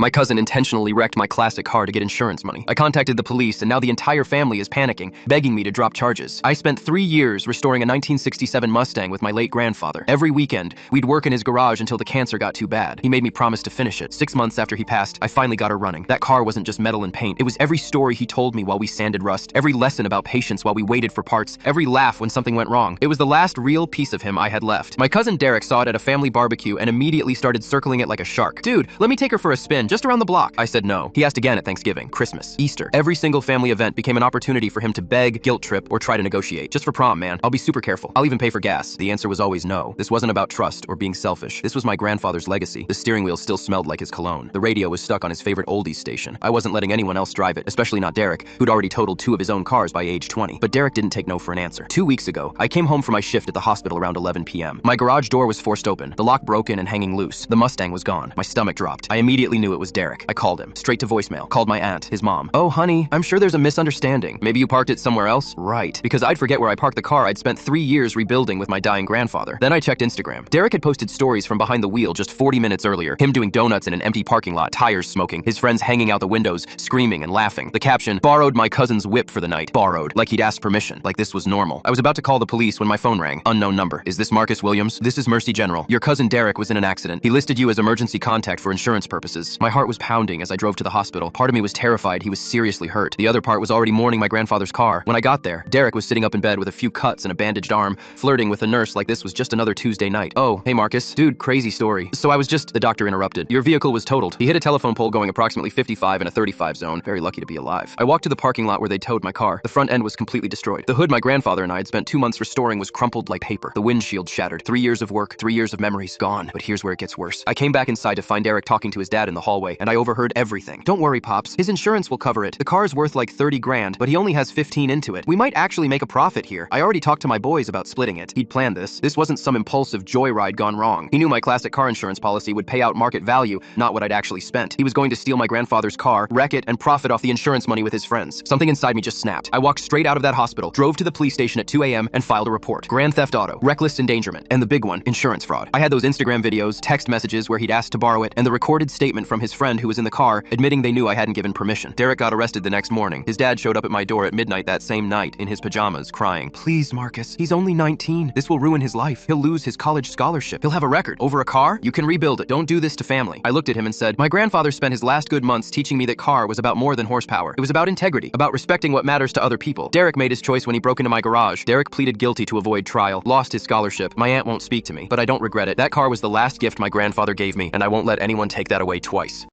My cousin intentionally wrecked my classic car to get insurance money. I contacted the police, and now the entire family is panicking, begging me to drop charges. I spent 3 years restoring a 1967 Mustang with my late grandfather. Every weekend, we'd work in his garage until the cancer got too bad. He made me promise to finish it. 6 months after he passed, I finally got her running. That car wasn't just metal and paint. It was every story he told me while we sanded rust, every lesson about patience while we waited for parts, every laugh when something went wrong. It was the last real piece of him I had left. My cousin Derek saw it at a family barbecue and immediately started circling it like a shark. "Dude, let me take her for a spin, just around the block." I said no. He asked again at Thanksgiving, Christmas, Easter. Every single family event became an opportunity for him to beg, guilt trip, or try to negotiate. "Just for prom, man. I'll be super careful. I'll even pay for gas." The answer was always no. This wasn't about trust or being selfish. This was my grandfather's legacy. The steering wheel still smelled like his cologne. The radio was stuck on his favorite oldies station. I wasn't letting anyone else drive it, especially not Derek, who'd already totaled 2 of his own cars by age 20. But Derek didn't take no for an answer. 2 weeks ago, I came home from my shift at the hospital around 11 p.m. My garage door was forced open, the lock broken and hanging loose. The Mustang was gone. My stomach dropped. I immediately knew it was Derek. I called him, straight to voicemail. Called my aunt, his mom. "Oh, honey, I'm sure there's a misunderstanding. Maybe you parked it somewhere else?" Right. Because I'd forget where I parked the car I'd spent 3 years rebuilding with my dying grandfather. Then I checked Instagram. Derek had posted stories from behind the wheel just 40 minutes earlier. Him doing donuts in an empty parking lot, tires smoking, his friends hanging out the windows, screaming and laughing. The caption, "Borrowed my cousin's whip for the night." Borrowed. Like he'd asked permission. Like this was normal. I was about to call the police when my phone rang. Unknown number. "Is this Marcus Williams? This is Mercy General. Your cousin Derek was in an accident. He listed you as emergency contact for insurance purposes." My heart was pounding as I drove to the hospital. Part of me was terrified he was seriously hurt. The other part was already mourning my grandfather's car. When I got there, Derek was sitting up in bed with a few cuts and a bandaged arm, flirting with the nurse like this was just another Tuesday night. "Oh, hey Marcus. Dude, crazy story. So I was just..." The doctor interrupted. "Your vehicle was totaled. He hit a telephone pole going approximately 55 in a 35 zone. Very lucky to be alive." I walked to the parking lot where they towed my car. The front end was completely destroyed. The hood my grandfather and I had spent 2 months restoring was crumpled like paper. The windshield shattered. 3 years of work, 3 years of memories gone. But here's where it gets worse. I came back inside to find Derek talking to his dad in the hallway, and I overheard everything. "Don't worry, Pops. His insurance will cover it. The car's worth like 30 grand, but he only has 15 into it. We might actually make a profit here. I already talked to my boys about splitting it." He'd planned this. This wasn't some impulsive joyride gone wrong. He knew my classic car insurance policy would pay out market value, not what I'd actually spent. He was going to steal my grandfather's car, wreck it, and profit off the insurance money with his friends. Something inside me just snapped. I walked straight out of that hospital, drove to the police station at 2 a.m., and filed a report. Grand theft auto, reckless endangerment, and the big one, insurance fraud. I had those Instagram videos, text messages where he'd asked to borrow it, and the recorded statement from his friend who was in the car admitting they knew I hadn't given permission. Derek got arrested the next morning. His dad showed up at my door at midnight that same night in his pajamas, crying, "Please, Marcus, he's only 19. This will ruin his life. He'll lose his college scholarship. He'll have a record. Over a car? You can rebuild it. Don't do this to family." I looked at him and said, "My grandfather spent his last good months teaching me that car was about more than horsepower. It was about integrity, about respecting what matters to other people." Derek made his choice when he broke into my garage. Derek pleaded guilty to avoid trial, lost his scholarship. My aunt won't speak to me, but I don't regret it. That car was the last gift my grandfather gave me, and I won't let anyone take that away twice.